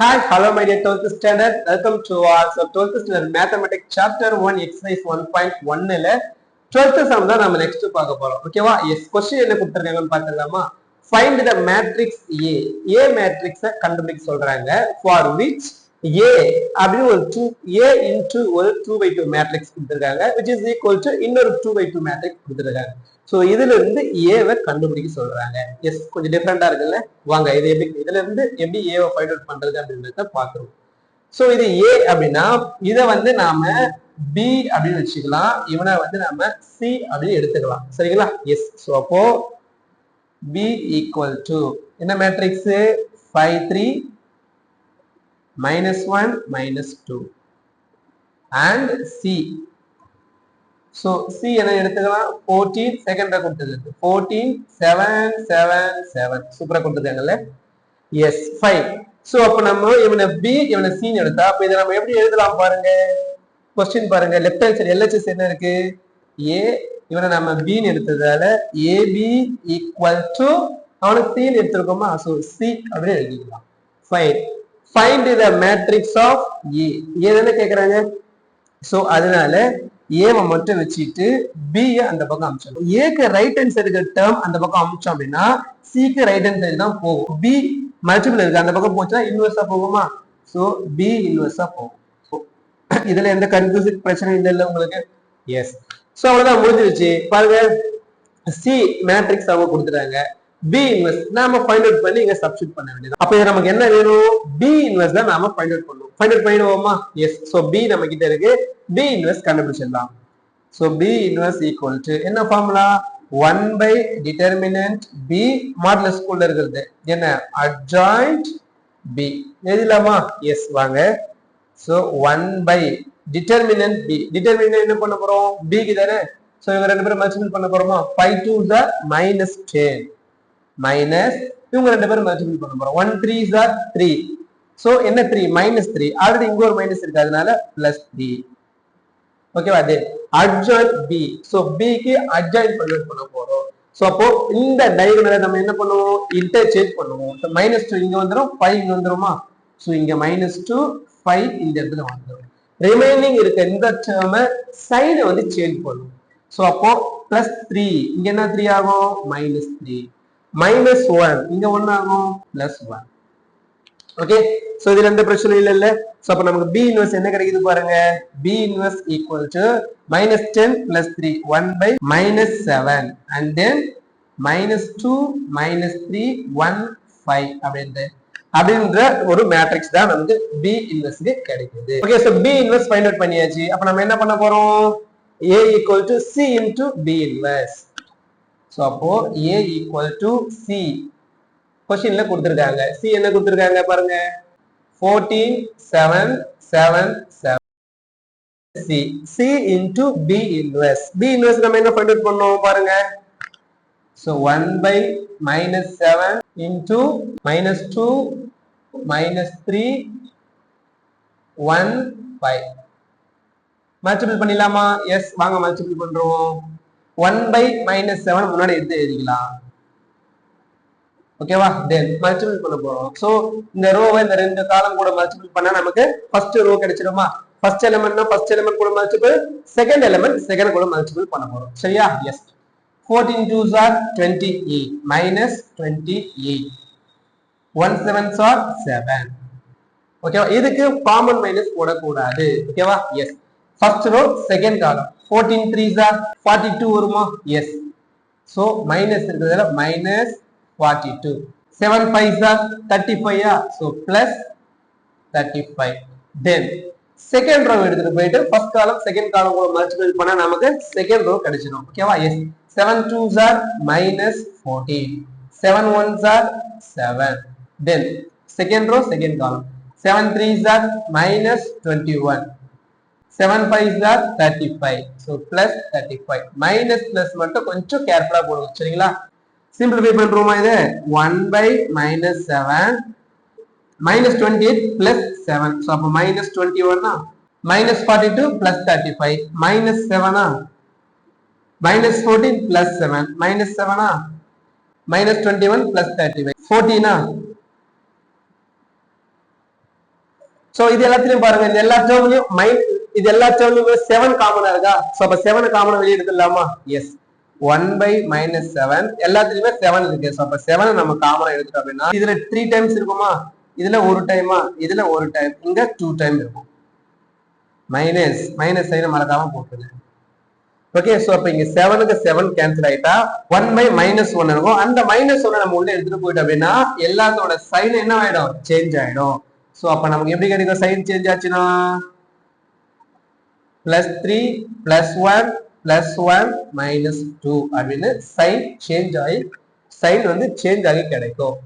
Hi, hello my dear 12th standard. Welcome to our 12th standard mathematics chapter 1 exercise 1.1 ல 12th sum தான் நம்ம next பார்க்க போறோம். ஓகேவா? எஸ் கொஸ்டின் என்ன கொடுத்திருக்காங்கன்னு பார்த்துடலாமா? Find the matrix A. A matrix கண்டுபிடிக்க சொல்றாங்க. For which A அப்படின்னு ஒரு 2 A into ஒரு 2 by 2 matrix கொடுத்திருக்காங்க which is equal to இன்னொரு 2 by 2 matrix கொடுத்திருக்காங்க. சோ இதுல இருந்து ஏவை கண்டுபிடிக்க சொல்றாங்க. எஸ் கொஞ்சம் டிஃபரெண்டா இருக்குல்ல. வாங்க இது எப்படி இதுல இருந்து எப்படி ஏவை ஃபைண்ட் அவுட் பண்றது அப்படின்றத பாக்குறோம். சோ இது ஏ அப்படின்னா இதை நாம பி அப்படின்னு வச்சுக்கலாம். இவனை நாம சி அப்படின்னு எடுத்துக்கலாம். சரிங்களா? எஸ். சோ அப்போ பி ஈக்குவல் டு என்ன matrix 5 3 -1 -2 and C. So C என்ன எடுத்துக்கலாம் 14 செகண்டா கொடுத்தது 14 7 7 7 சூப்பரா கொடுத்துருக்காங்கல்ல. எஸ் 5. சோ அப்ப நம்ம இவனை B இவனை C எடுத்தா அப்ப இதை நம்ம எப்படி எழுதலாம் பாருங்க. क्वेश्चन பாருங்க லெஃப்ட் ஹேண்ட் சைடு LHS என்ன இருக்கு A இவனை நம்ம B ன்னு எடுத்ததால AB equal to அவனுக்கு C ன்னு எடுத்துருக்கோமா. சோ C அப்படியே எழுதிக்கலாம். Find the matrix of A. ஏன்னு கேக்குறாங்க. சோ அதனால ஏவை மட்டும் வச்சுட்டு பி அந்த பக்கம் அமிச்சோம். ஏக்கு ரைட் ஹேண்ட் சைடு இருக்க டேர்ம் அந்த பக்கம் அமிச்சோம் அப்படின்னா சிக்கு ரைட் ஹேண்ட் சைடு தான் போகும். பி மல்டிபிள் இருக்கு அந்த பக்கம் போச்சுன்னா இன்வெர்ஸா போகுமா. சோ பி இன்வெர்ஸா போகும். இதுல எந்த கன்ஃபியூசிங் பிரச்சனை இல்ல உங்களுக்கு. எஸ். சோ அவ்வளவுதான் முடிஞ்சிருச்சு. பாருங்க சி மேட்ரிக்ஸ் அவங்க கொடுத்துட்டாங்க. பி இன்வெர்ஸ் நாம ஃபைண்ட் அவுட் பண்ணி இங்க சப்ஸ்டிட் பண்ண வேண்டியது. அப்ப இது நமக்கு என்ன வேணும் பி இன்வெர்ஸ் தான் நாம ஃபைண்ட் அவுட் பண்ணுவோம். ஃபைண்ட் அவுட் பண்ணிடுவோமா. எஸ். சோ பி நம்ம கிட்ட இருக்கு. பி இன்வெர்ஸ் கண்டுபிடிச்சிடலாம். So B inverse equal to என்ன formula 1 by determinant B modulus ஸ்கூல்ல இருக்குது என்ன அட்ஜாயிண்ட் பி எழுதலாமா. எஸ் வாங்க. So 1 by determinant B determinant என்ன பண்ண போறோம் பிக்கு தானே. சோ இவங்க ரெண்டு பேரும் மல்டிபிள் பண்ண போறோமா 5 2s are -10 மைனஸ் இவங்க ரெண்டு பேரும் மல்டிபிள் பண்ண போறோம் 1 3s are 3. சோ என்ன 3 -3 ஆல்ரெடி இங்க ஒரு மைனஸ் இருக்கு அதனால +3. ஓகேவா. அது அட்ஜாயிண்ட் பி. சோ பி க்கு அட்ஜாயிண்ட் பண்ண போறோம். சோ அப்போ இந்த டயகனலை நம்ம என்ன பண்ணுவோம் இன்டர்சேஞ்ச் பண்ணுவோம். -2 இங்க வந்துரும் 5 இங்க வந்துருமா. சோ இங்க -2 5 இந்த இடத்துல வந்துரும். ரிமைனிங் இருக்க இந்த டேர்மை சைனை சேஞ்ச் பண்ணுவோம். சோ அப்போ +3 இங்க என்ன 3 ஆகும் -3 -1 இங்க 1 ஆகும் +1. ஓகே. சோ இதுல எந்த பிரச்சனை இல்ல. சோ அப்ப நமக்கு B இன்வெர்ஸ் என்ன கிடைக்குது பாருங்க. B inverse equal to -10 +3 1 by -7 and then -2 -3 1 5 அப்படின்ற ஒரு மேட்ரிக்ஸ் தான் நமக்கு B இன்வெர்ஸ்க்கு கிடைக்குது. Okay. So B inverse find out பண்ணியாச்சு. அப்ப நம்ம என்ன பண்ண போறோம் A equal to C into B inverse. So அப்போ A equal to C क्वेश्चनல கொடுத்திருக்காங்க. C என்ன கொடுத்திருக்காங்க பாருங்க 14 7 7 7 C C into B inverse. B inverse நம்ம என்ன ஃபைண்ட் அவுட் பண்ணோம் பாருங்க. சோ 1 by -7 into -2 -3 1 5 மல்டிபிள் பண்ணிடலாமா. எஸ் வாங்க மல்டிபிள் பண்றோம். 1 by -7 முன்னாடி எடுத்து எழுதிக்கலாம். ஓகேவா. தென் மல்டிபிள் பண்ண போறோம். சோ இந்த ரோவை இந்த ரெண்டு காலம் கூட மல்டிபிள் பண்ணா நமக்கு ஃபர்ஸ்ட் ரோ கிடைச்சிடுமா. ஃபர்ஸ்ட் எலிமெண்ட்னா ஃபர்ஸ்ட் எலிமெண்ட் கூட மல்டிபிள் செகண்ட் எலிமெண்ட் செகண்ட் கூட மல்டிபிள் பண்ண போறோம். சரியா. Yes. 14 2s are 28 -28 1 7s are 7. ஓகேவா. இதுக்கு காமன் மைனஸ் போடக்கூடாது. ஓகேவா. எஸ். ஃபர்ஸ்ட் ரோ செகண்ட் காலம் 14 3s are 42 வருமா. எஸ். சோ மைனஸ் இருக்கிறதுல -42 7 5s are 35 so +35. Then second row எடுத்துட்டு போயிட்டு ஃபர்ஸ்ட் காலம் செகண்ட் காலம் கூட மல்டிபிள் பண்ணா நமக்கு செகண்ட் ரோ கிடைச்சிடும். ஓகேவா. Yes. 7 2s are -14 7 1s are 7. Then second row second column 7 3s are -21 7 5s are 35 so +35 minus plus மட்டும் கொஞ்சம் கேர்ஃபுல்லா போடுங்க. சரிங்களா. சிம்பிளிஃபை பண்றோமா இது 1 by -7 -28 +7 so அப்ப -21 -42 +35 -7 -14 +7 -7 -21 +35 14 சோ இது எல்லாத்துலயும் பாருங்க, இந்த எல்லா டேர்ம்லயும் இது எல்லா டேர்ம்லயுமே 7 காமனா இருக்கா? சோ அப்ப 7 காமனா வெளியே எடுத்துடலாமா? எஸ். 1/-7 எல்லாத்துலயுமே 7 இருக்கு. சோ அப்ப 7 நம்ம காமனா எடுத்துட்டோம் அப்படின்னா இதுல 3 டைம்ஸ் இருக்குமா? இதுல ஒரு டைமா? இதுல ஒரு டைம், இங்க 2 டைம் இருக்கும். மைனஸ் சைனை மறக்காம போட்டுருங்க. ஓகே, சோ அப்ப இங்க 7க்கு 7 கேன்சல் ஆயிட்டா 1/-1 இருக்கும். அந்த -1 நம்ம உள்ள எடுத்துட்டு போயிட்டோம் அப்படின்னா எல்லாத்தோட சைன் என்ன ஆயிடும்? சேஞ்ச் ஆயிடும். சோ அப்ப நமக்கு எப்படி கிடைக்கும்? சைன் சேஞ்ச் ஆச்சுன்னா +3 +1 +1 -2 அப்படின்னு சைன் சேஞ்ச் ஆகி சைன் வந்து சேஞ்ச் ஆகி கிடைக்கும்.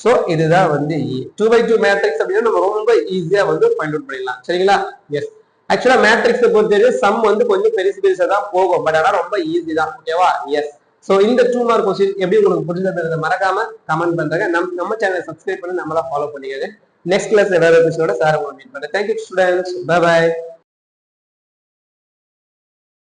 சோ இதுதான் வந்து 2/2 மேட்ரிக்ஸ் அப்படின்னா நம்ம ரொம்ப ஈஸியா வந்து ஃபைண்ட் அவுட் பண்ணிடலாம். சரிங்களா? எஸ். ஆக்சுவலா மேட்ரிக்ஸ் பொறுத்தவரை சம் வந்து கொஞ்சம் பெருசா தான் போகும், பட் ஆனா ரொம்ப ஈஸி தான். ஓகேவா? எஸ். சோ இந்த 2 மார்க் क्वेश्चन எப்படி உங்களுக்கு புரிஞ்சதுன்றத மறக்காம கமெண்ட் பண்றேன். நம்ம சேனலை சப்ஸ்கிரைப் பண்ணி நம்மள ஃபாலோ பண்ணிக்கங்க. நெக்ஸ்ட் கிளாஸ் வேற எபிசோட சார் உங்களை மீட் பண்றேன். Thank you students. Bye bye.